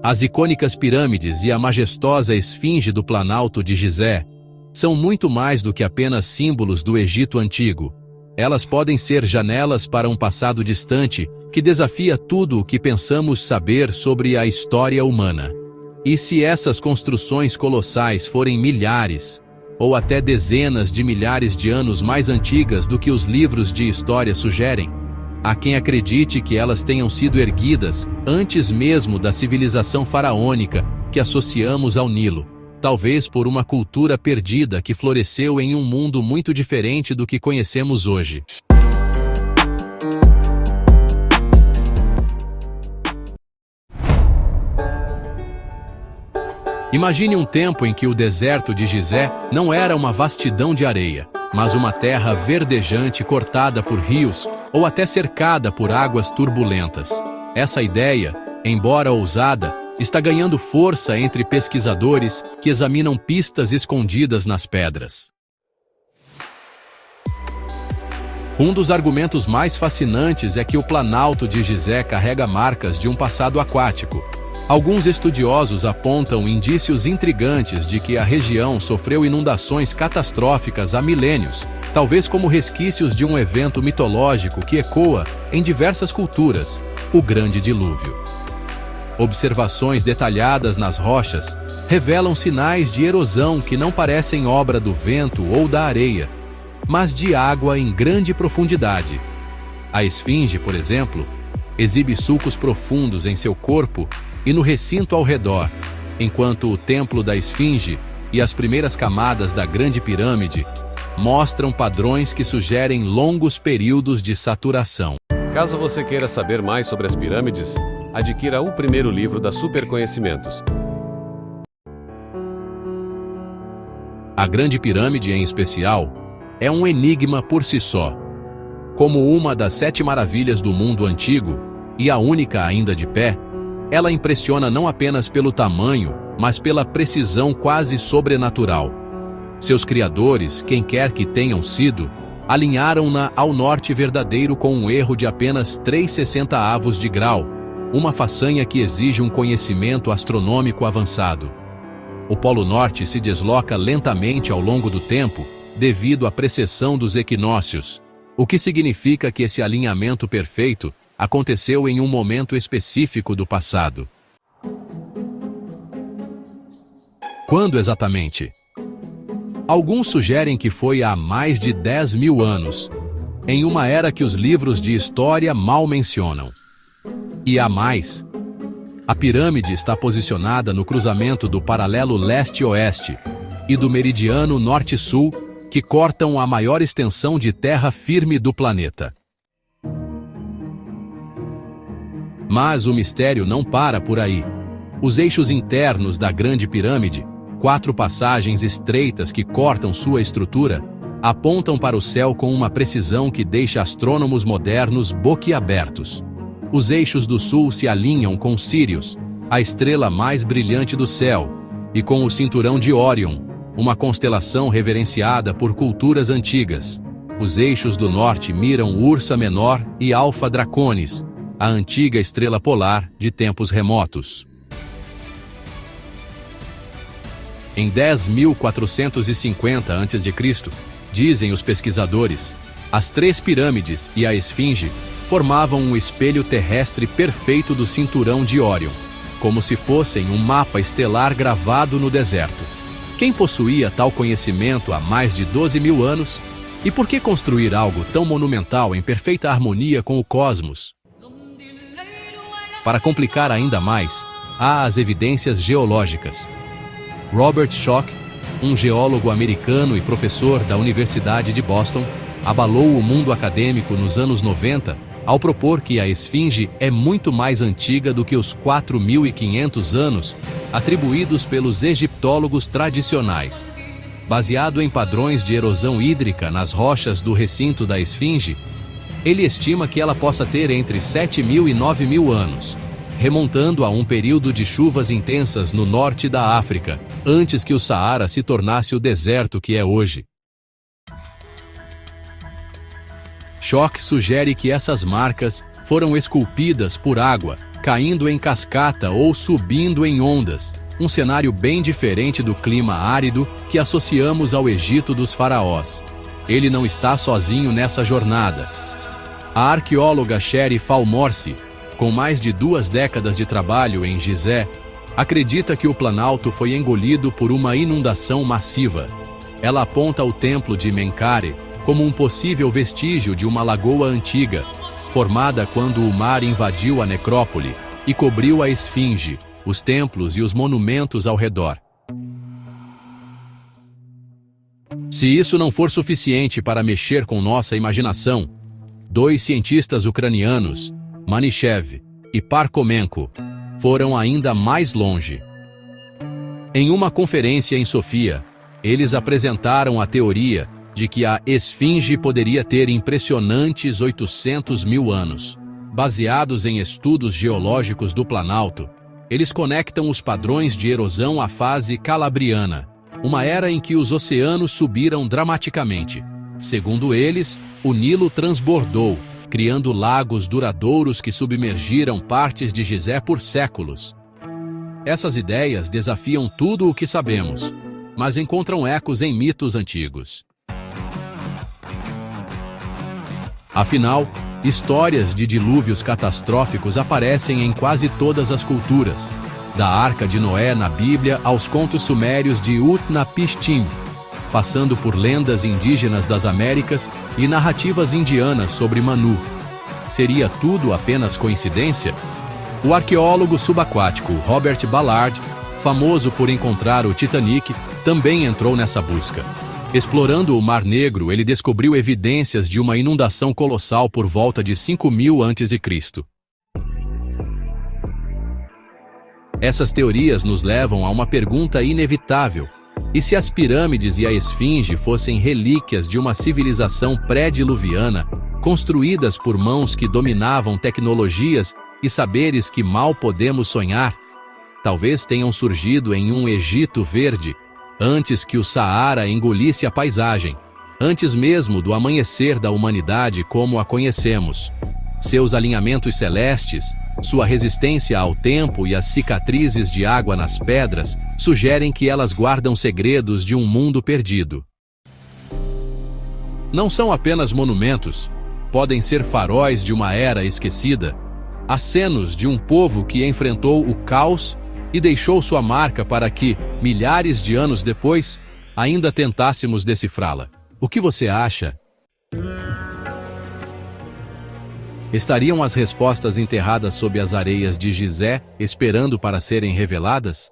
As icônicas pirâmides e a majestosa esfinge do Planalto de Gizé são muito mais do que apenas símbolos do Egito Antigo. Elas podem ser janelas para um passado distante que desafia tudo o que pensamos saber sobre a história humana. E se essas construções colossais forem milhares, ou até dezenas de milhares de anos mais antigas do que os livros de história sugerem, há quem acredite que elas tenham sido erguidas antes mesmo da civilização faraônica que associamos ao Nilo, talvez por uma cultura perdida que floresceu em um mundo muito diferente do que conhecemos hoje. Imagine um tempo em que o deserto de Gizé não era uma vastidão de areia, mas uma terra verdejante cortada por rios ou até cercada por águas turbulentas. Essa ideia, embora ousada, está ganhando força entre pesquisadores que examinam pistas escondidas nas pedras. Um dos argumentos mais fascinantes é que o Planalto de Gizé carrega marcas de um passado aquático. Alguns estudiosos apontam indícios intrigantes de que a região sofreu inundações catastróficas há milênios, talvez como resquícios de um evento mitológico que ecoa em diversas culturas, o Grande Dilúvio. Observações detalhadas nas rochas revelam sinais de erosão que não parecem obra do vento ou da areia, mas de água em grande profundidade. A esfinge, por exemplo, exibe sulcos profundos em seu corpo e no recinto ao redor, enquanto o templo da esfinge e as primeiras camadas da Grande Pirâmide mostram padrões que sugerem longos períodos de saturação. Caso você queira saber mais sobre as pirâmides, adquira o primeiro livro da Superconhecimentos. A Grande Pirâmide, em especial, é um enigma por si só. Como uma das 7 maravilhas do mundo antigo, e a única ainda de pé, ela impressiona não apenas pelo tamanho, mas pela precisão quase sobrenatural. Seus criadores, quem quer que tenham sido, alinharam-na ao norte verdadeiro com um erro de apenas 3/60 de grau, uma façanha que exige um conhecimento astronômico avançado. O Polo Norte se desloca lentamente ao longo do tempo devido à precessão dos equinócios, o que significa que esse alinhamento perfeito aconteceu em um momento específico do passado. Quando exatamente? Alguns sugerem que foi há mais de 10.000 anos, em uma era que os livros de história mal mencionam. E há mais. A pirâmide está posicionada no cruzamento do paralelo leste-oeste e do meridiano norte-sul, que cortam a maior extensão de terra firme do planeta. Mas o mistério não para por aí. Os eixos internos da Grande Pirâmide, 4 passagens estreitas que cortam sua estrutura, apontam para o céu com uma precisão que deixa astrônomos modernos boquiabertos. Os eixos do sul se alinham com Sírius, a estrela mais brilhante do céu, e com o cinturão de Órion, uma constelação reverenciada por culturas antigas. Os eixos do norte miram Ursa Menor e Alfa Draconis, a antiga estrela polar de tempos remotos. Em 10.450 a.C., dizem os pesquisadores, as 3 pirâmides e a esfinge formavam um espelho terrestre perfeito do cinturão de Órion, como se fossem um mapa estelar gravado no deserto. Quem possuía tal conhecimento há mais de 12.000 anos? E por que construir algo tão monumental em perfeita harmonia com o cosmos? Para complicar ainda mais, há as evidências geológicas. Robert Schoch, um geólogo americano e professor da Universidade de Boston, abalou o mundo acadêmico nos anos 90 ao propor que a esfinge é muito mais antiga do que os 4.500 anos atribuídos pelos egiptólogos tradicionais. Baseado em padrões de erosão hídrica nas rochas do recinto da esfinge, ele estima que ela possa ter entre 7.000 e 9.000 anos, remontando a um período de chuvas intensas no norte da África, antes que o Saara se tornasse o deserto que é hoje. Schoch sugere que essas marcas foram esculpidas por água, caindo em cascata ou subindo em ondas, um cenário bem diferente do clima árido que associamos ao Egito dos faraós. Ele não está sozinho nessa jornada. A arqueóloga Sherry Falmorse, com mais de 2 décadas de trabalho em Gizé, acredita que o Planalto foi engolido por uma inundação massiva. Ela aponta o templo de Menkaure como um possível vestígio de uma lagoa antiga, formada quando o mar invadiu a necrópole e cobriu a esfinge, os templos e os monumentos ao redor. Se isso não for suficiente para mexer com nossa imaginação, 2 cientistas ucranianos, Manichev e Parkomenko, foram ainda mais longe. Em uma conferência em Sofia, eles apresentaram a teoria de que a esfinge poderia ter impressionantes 800 mil anos. Baseados em estudos geológicos do Planalto, eles conectam os padrões de erosão à fase calabriana, uma era em que os oceanos subiram dramaticamente. Segundo eles, o Nilo transbordou, criando lagos duradouros que submergiram partes de Gizé por séculos. Essas ideias desafiam tudo o que sabemos, mas encontram ecos em mitos antigos. Afinal, histórias de dilúvios catastróficos aparecem em quase todas as culturas, da Arca de Noé na Bíblia aos contos sumérios de Utnapishtim, passando por lendas indígenas das Américas e narrativas indianas sobre Manu. Seria tudo apenas coincidência? O arqueólogo subaquático Robert Ballard, famoso por encontrar o Titanic, também entrou nessa busca. Explorando o Mar Negro, ele descobriu evidências de uma inundação colossal por volta de 5000 a.C. Essas teorias nos levam a uma pergunta inevitável. E se as pirâmides e a esfinge fossem relíquias de uma civilização pré-diluviana, construídas por mãos que dominavam tecnologias e saberes que mal podemos sonhar? Talvez tenham surgido em um Egito verde, antes que o Saara engolisse a paisagem, antes mesmo do amanhecer da humanidade como a conhecemos. Seus alinhamentos celestes, sua resistência ao tempo e as cicatrizes de água nas pedras sugerem que elas guardam segredos de um mundo perdido. Não são apenas monumentos, podem ser faróis de uma era esquecida, acenos de um povo que enfrentou o caos e deixou sua marca para que, milhares de anos depois, ainda tentássemos decifrá-la. O que você acha? Estariam as respostas enterradas sob as areias de Gizé, esperando para serem reveladas?